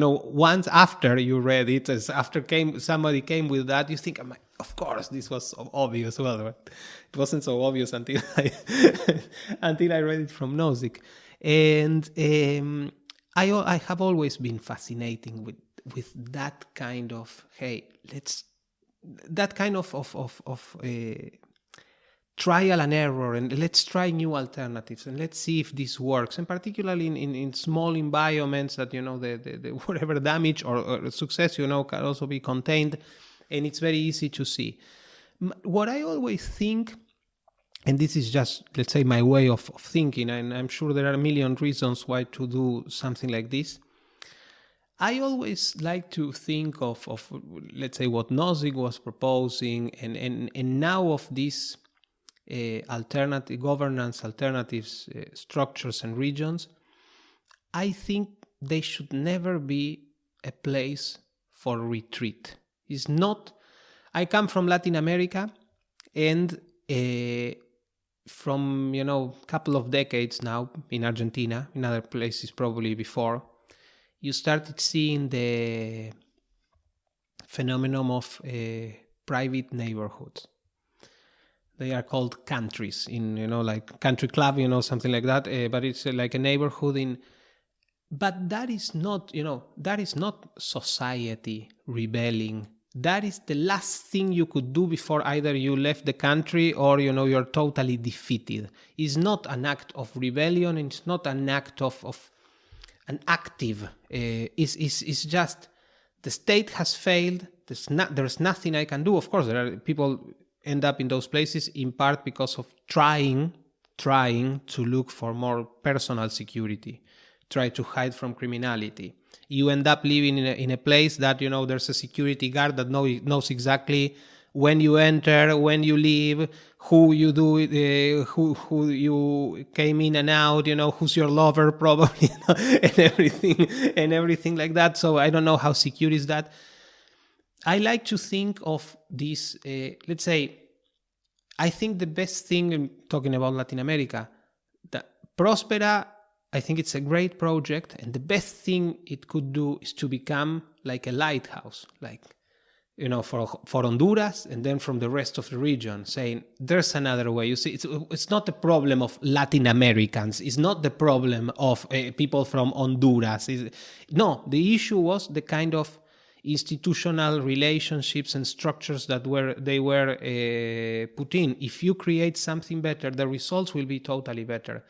once after you read it, as after somebody came with that, you think, of course, this was so obvious. Well, it wasn't so obvious until until I read it from Nozick. And I have always been fascinating with that kind of, that kind of trial and error, and let's try new alternatives, and let's see if this works. And particularly in small environments that, the whatever damage or success, can also be contained, and it's very easy to see. What I always think, and this is just, let's say, my way of thinking, and I'm sure there are a million reasons why to do something like this. I always like to think of let's say, what Nozick was proposing, and now of these alternative governance alternatives, structures and regions. I think they should never be a place for retreat. It's not. I come from Latin America, and from a couple of decades now in Argentina, in other places probably before, you started seeing the phenomenon of private neighborhoods. They are called countries in, like country club, something like that. But it's like a neighborhood but that is not, that is not society rebelling. That is the last thing you could do before either you left the country or, you're totally defeated. It's not an act of rebellion. It's not an act of an active. It's just the state has failed. There's nothing I can do. Of course, there are people end up in those places in part because of trying to look for more personal security, try to hide from criminality. You end up living in a place that, there's a security guard that knows exactly when you enter, when you leave, who you do, who you came in and out, who's your lover probably, and everything like that. So I don't know how secure is that. I like to think of this, let's say, I think the best thing, talking about Latin America, that Prospera, I think it's a great project, and the best thing it could do is to become like a lighthouse, like, for Honduras, and then from the rest of the region, saying there's another way. You see, it's not the problem of Latin Americans. It's not the problem of people from Honduras. No, the issue was the kind of institutional relationships and structures that they were put in. If you create something better, the results will be totally better.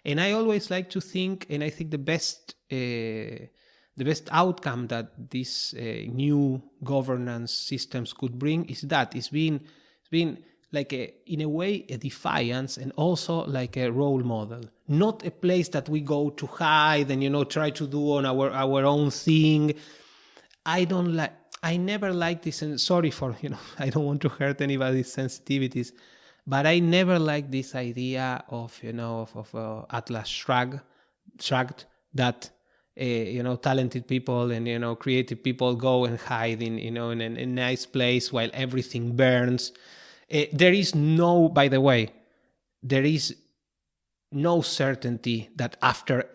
And I always like to think, and I think the best outcome that these new governance systems could bring is that it's been like in a way a defiance, and also like a role model, not a place that we go to hide and try to do on our own thing. I never like this, and sorry for I don't want to hurt anybody's sensitivities. But I never liked this idea of Atlas Shrugged, that talented people and creative people go and hide in a nice place while everything burns. There is no certainty that after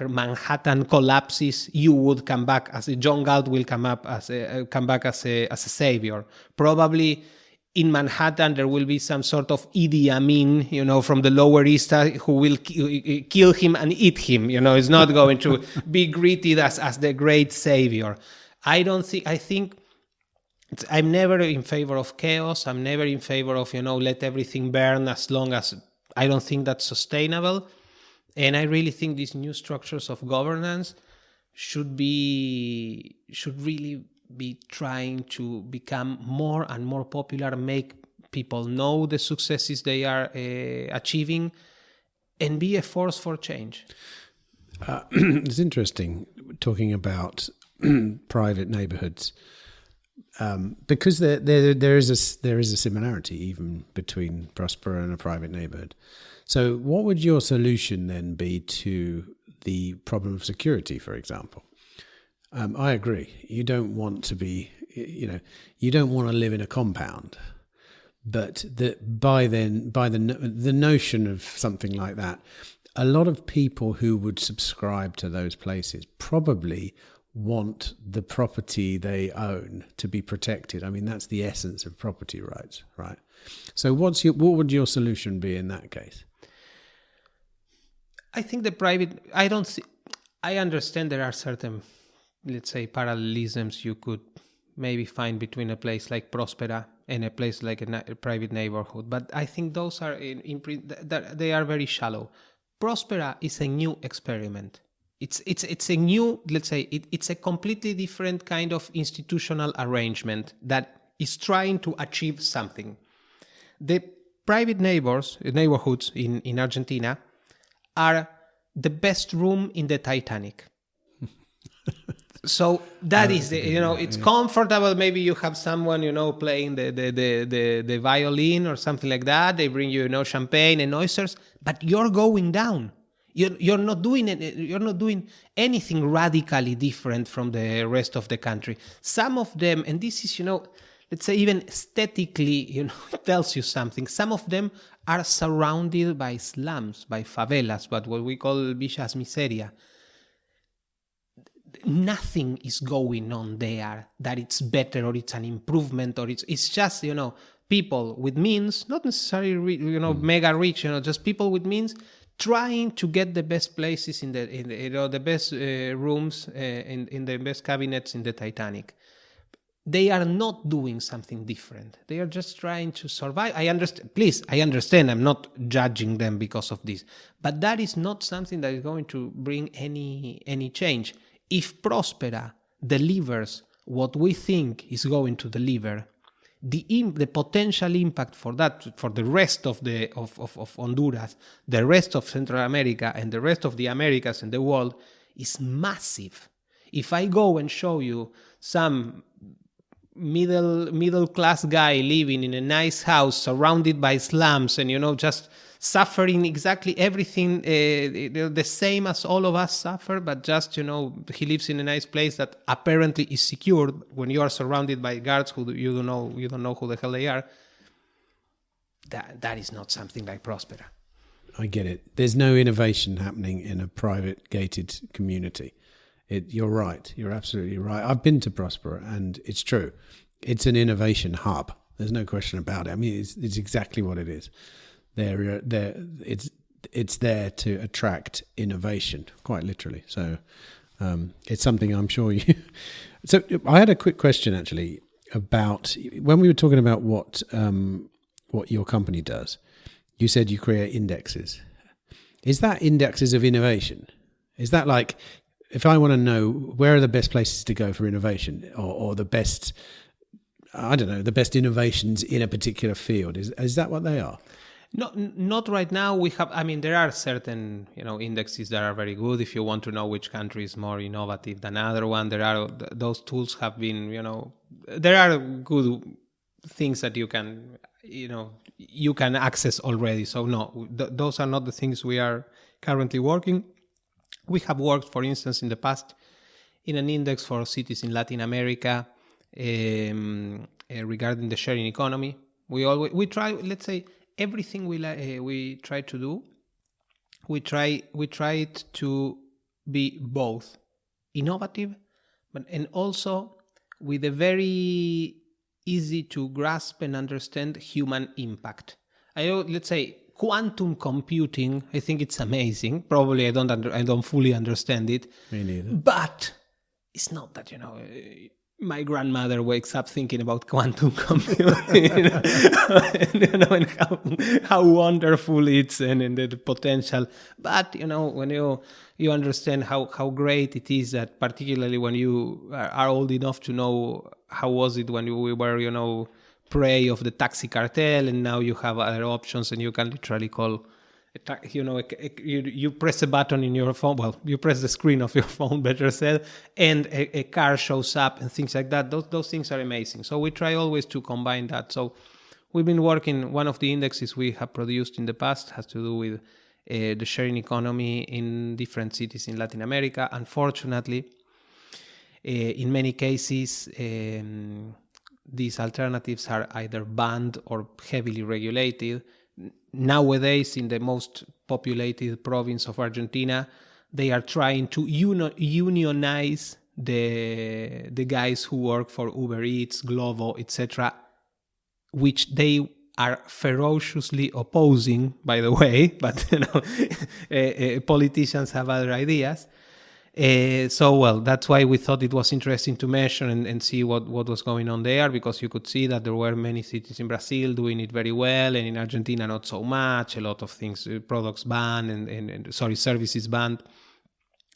Manhattan collapses, you would come back as John Galt will come back as a savior. Probably. In Manhattan, there will be some sort of Idi Amin, from the Lower East Side, who will kill him and eat him. It's not going to be greeted as the great savior. I think I'm never in favor of chaos. I'm never in favor of, let everything burn, as long as I don't think that's sustainable. And I really think these new structures of governance should really be trying to become more and more popular, make people know the successes they are achieving, and be a force for change. It's interesting talking about private neighborhoods, because there is a similarity even between Prospera and a private neighborhood. So what would your solution then be to the problem of security, for example. I agree. You don't want to be, you don't want to live in a compound. But by the notion of something like that, a lot of people who would subscribe to those places probably want the property they own to be protected. I mean, that's the essence of property rights, right? So what would your solution be in that case? I think I understand there are certain, let's say, parallelisms you could maybe find between a place like Prospera and a place like a private neighborhood. But I think those are, they are very shallow. Prospera is a new experiment. It's a new, let's say, it's a completely different kind of institutional arrangement that is trying to achieve something. The private neighborhoods in Argentina are the best room in the Titanic. So that is, it's comfortable. Maybe you have someone, playing the violin or something like that. They bring you, champagne and oysters, but you're going down. You're not doing it. You're not doing anything radically different from the rest of the country. Some of them, and this is, let's say even aesthetically, it tells you something. Some of them are surrounded by slums, by favelas, but what we call villas miseria. Nothing is going on there that it's better or it's an improvement or it's just, people with means, not necessarily, mega rich, just people with means trying to get the best places in the best rooms, in the best cabinets in the Titanic. They are not doing something different. They are just trying to survive. I understand. I'm not judging them because of this. But that is not something that is going to bring any change. If Prospera delivers what we think is going to deliver, the potential impact for that, for the rest of Honduras, the rest of Central America, and the rest of the Americas and the world is massive. If I go and show you some middle class guy living in a nice house surrounded by slums and just suffering exactly everything the same as all of us suffer, but just he lives in a nice place that apparently is secured when you are surrounded by guards who you don't know who the hell they are. That is not something like Prospera. I get it. There's no innovation happening in a private gated community. You're right. You're absolutely right. I've been to Prospera, and it's true. It's an innovation hub. There's no question about it. I mean, it's exactly what it is. It's there to attract innovation, quite literally. So it's something I'm sure you. So I had a quick question actually about when we were talking about what your company does. You said you create indexes. Is that indexes of innovation? Is that like, if I want to know where are the best places to go for innovation or the best, I don't know, the best innovations in a particular field, is that what they are? No, not right now. There are certain, indexes that are very good. If you want to know which country is more innovative than other one, those tools have been, there are good things that you can access already. So no, those are not the things we are currently working. We have worked, for instance, in the past in an index for cities in Latin America regarding the sharing economy. We try, let's say, everything we try to do, we try it to be both innovative, and also with a very easy to grasp and understand human impact. Let's say quantum computing, I think it's amazing. Probably I don't fully understand it. Me neither. But it's not that, my grandmother wakes up thinking about quantum computing, and how wonderful it's and the potential. But, when you understand how great it is, that particularly when you are old enough to know how was it when we were, prey of the taxi cartel, and now you have other options and you can literally call, you press a button in your phone, you press the screen of your phone, better said, and a car shows up and things like that. Those things are amazing. So we try always to combine that. So we've been working, one of the indexes we have produced in the past has to do with the sharing economy in different cities in Latin America. Unfortunately, in many cases, these alternatives are either banned or heavily regulated. Nowadays, in the most populated province of Argentina, they are trying to unionize the guys who work for Uber Eats, Glovo, etc., which they are ferociously opposing, by the way, but politicians have other ideas. That's why we thought it was interesting to measure and see what was going on there, because you could see that there were many cities in Brazil doing it very well, and in Argentina not so much. A lot of things, products banned and services banned.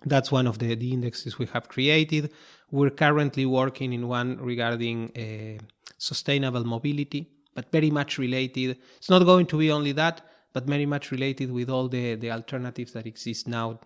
That's one of the indexes we have created. We're currently working in one regarding sustainable mobility, but very much related. It's not going to be only that, but very much related with all the alternatives that exist now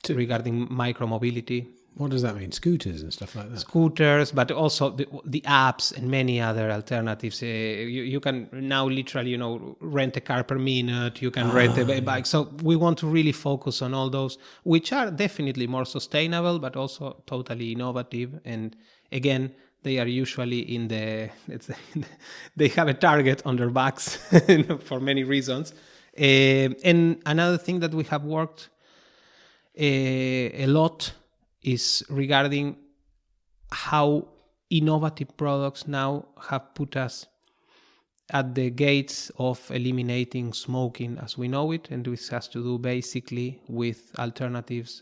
regarding micromobility. What does that mean? Scooters and stuff like that? Scooters, but also the apps and many other alternatives. You can now literally, rent a car per minute. You can rent a bike. So we want to really focus on all those, which are definitely more sustainable, but also totally innovative. And again, they are usually they have a target on their backs for many reasons. And another thing that we have worked a lot is regarding how innovative products now have put us at the gates of eliminating smoking as we know it, and this has to do basically with alternatives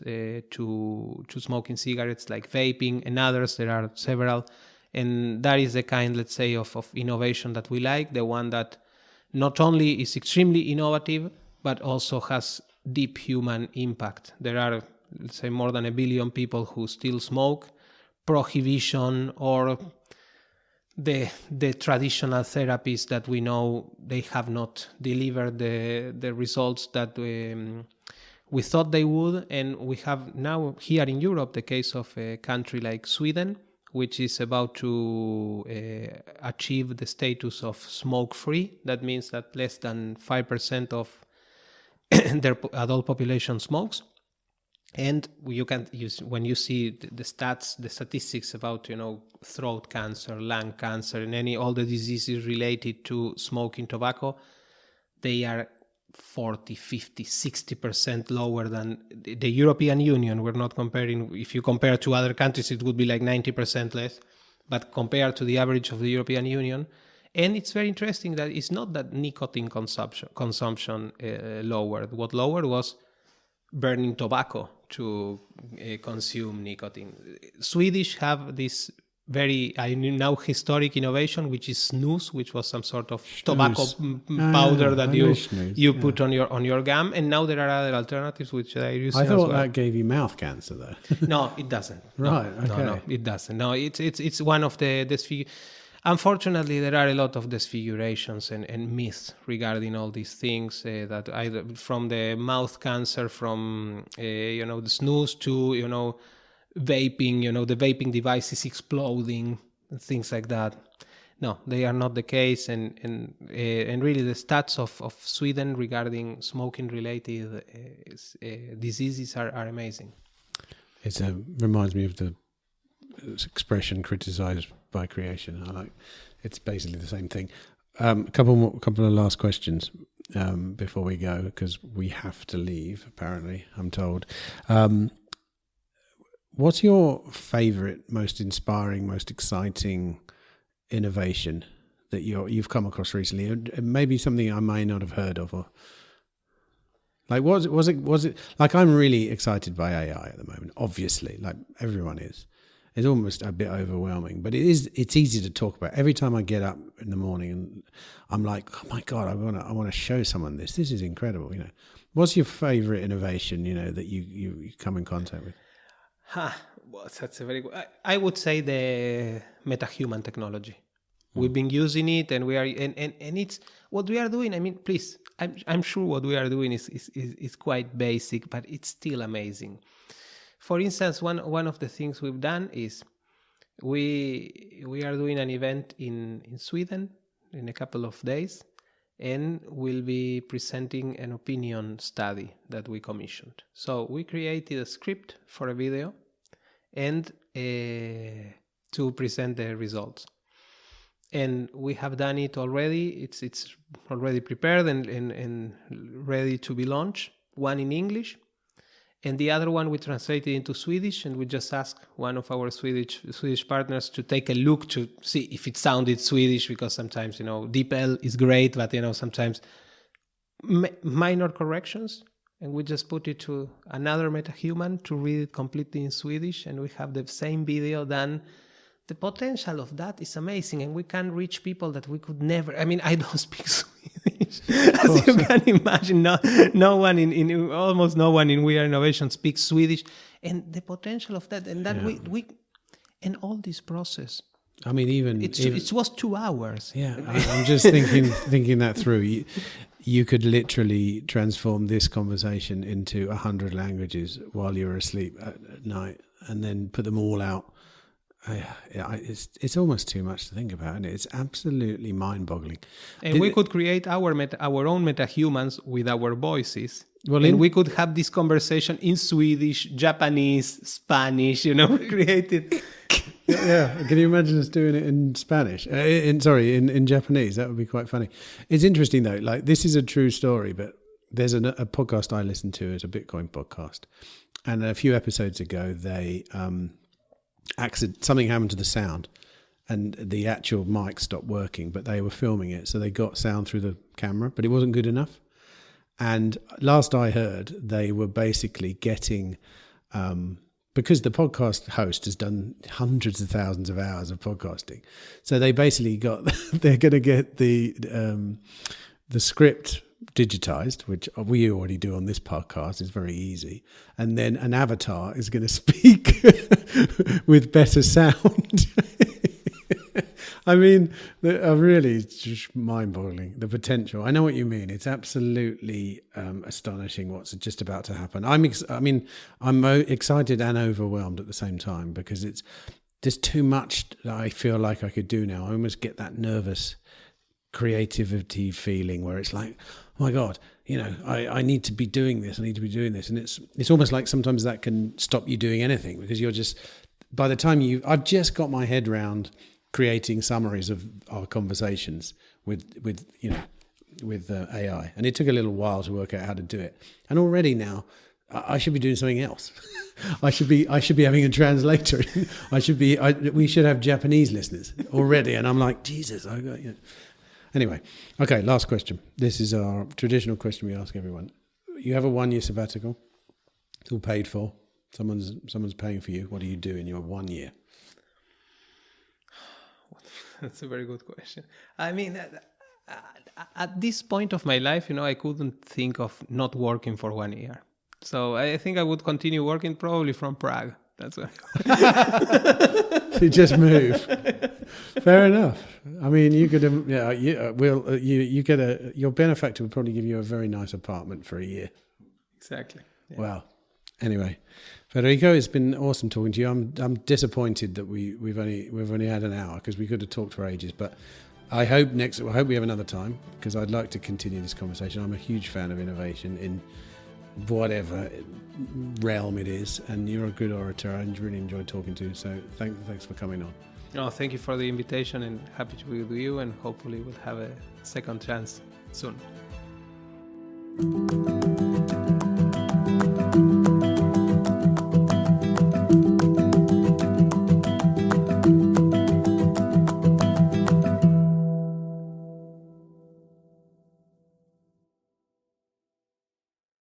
to smoking cigarettes like vaping and others. There are several, and that is the kind, let's say, of innovation that we like, the one that not only is extremely innovative but also has deep human impact. There are, let's say, more than 1 billion people who still smoke. Prohibition or the traditional therapies that we know, they have not delivered the results that we thought they would. And we have now here in Europe the case of a country like Sweden, which is about to achieve the status of smoke-free. That means that less than 5% of their adult population smokes. And you can use, when you see the statistics about, throat cancer, lung cancer, and all the diseases related to smoking tobacco, they are 40, 50, 60% lower than the European Union. We're not comparing. If you compare to other countries, it would be like 90% less. But compared to the average of the European Union, and it's very interesting that it's not that nicotine consumption lowered. What lowered was burning tobacco to consume nicotine. Swedish have this very now historic innovation, which is snus, which was some sort of tobacco powder that you put on your gum, and now there are other alternatives which I use. I thought that gave you mouth cancer, though. No, it doesn't. Right? Okay. No, it doesn't. No, it's one of the Unfortunately, there are a lot of disfigurations and myths regarding all these things, that either from the mouth cancer, from the snus to vaping, the vaping devices exploding, and things like that. No, they are not the case, and really the stats of Sweden regarding smoking related diseases are amazing. It reminds me of the expression "criticized by creation." It's basically the same thing. Couple of last questions before we go, because we have to leave. Apparently, I'm told. What's your favorite, most inspiring, most exciting innovation that you've come across recently? Maybe something I may not have heard of, or like was it like, I'm really excited by AI at the moment. Obviously, like everyone is. It's almost a bit overwhelming, but it's easy to talk about. Every time I get up in the morning and I'm like, oh my God, I want to show someone this. This is incredible. What's your favorite innovation, that you come in contact with? Well, that's a very good. I would say the metahuman technology. We've been using it, and we are, and it's what we are doing. I mean, please, I'm sure what we are doing is quite basic, but it's still amazing. For instance, one of the things we've done is we are doing an event in Sweden in a couple of days, and will be presenting an opinion study that we commissioned. So we created a script for a video and to present the results. And we have done it already. It's already prepared and ready to be launched. One in English, and the other one we translated into Swedish, and we just asked one of our Swedish partners to take a look to see if it sounded Swedish, because sometimes, deep L is great, but, sometimes minor corrections. And we just put it to another metahuman to read it completely in Swedish, and we have the same video done. The potential of that is amazing, and we can reach people that we could never. I mean, I don't speak Swedish, as you can imagine. Almost no one in We Are Innovation speaks Swedish, and the potential of that, and that we and all this process. I mean, even it was 2 hours. Yeah, I'm just thinking that through. You could literally transform this conversation into 100 languages while you're asleep at night, and then put them all out. It's almost too much to think about, and it's absolutely mind-boggling. And we could create our own metahumans with our voices. And we could have this conversation in Swedish, Japanese, Spanish, created. Yeah, can you imagine us doing it in Spanish? In Japanese. That would be quite funny. It's interesting though. Like, this is a true story, but there's a podcast I listen to. It's a Bitcoin podcast, and a few episodes ago they something happened to the sound, and the actual mic stopped working, but they were filming it, so they got sound through the camera, but it wasn't good enough. And last I heard, they were basically getting, because the podcast host has done hundreds of thousands of hours of podcasting, so they basically they're going to get the script digitized, which we already do on this podcast. It's very easy, and then an avatar is going to speak with better sound. I mean, really, it's just mind-boggling, the potential. I know what you mean. It's absolutely astonishing what's just about to happen. I'm excited and overwhelmed at the same time, because it's just too much that I feel like I could do now. I almost get that nervous creativity feeling where it's like, oh my God, I need to be doing this. I need to be doing this. And it's almost like sometimes that can stop you doing anything, because you're just, by the time I've just got my head round creating summaries of our conversations with AI. And it took a little while to work out how to do it. And already now I should be doing something else. I should be having a translator. We should have Japanese listeners already. And I'm like, Jesus, Anyway, okay, last question. This is our traditional question we ask everyone. You have a 1-year sabbatical. It's all paid for. Someone's paying for you. What do you do in your 1 year? That's a very good question. I mean, at this point of my life, I couldn't think of not working for 1 year. So I think I would continue working probably from Prague. That's what. You just move. Fair enough. I mean, you could, you get your benefactor would probably give you a very nice apartment for a year. Exactly. Yeah. Wow. Anyway, Federico, it's been awesome talking to you. I'm disappointed that we've only had an hour, because we could have talked for ages. But I hope we have another time, because I'd like to continue this conversation. I'm a huge fan of innovation in whatever realm it is, and you're a good orator. I really enjoyed talking to you. So thanks for coming on. No, thank you for the invitation, and happy to be with you, and hopefully we'll have a second chance soon.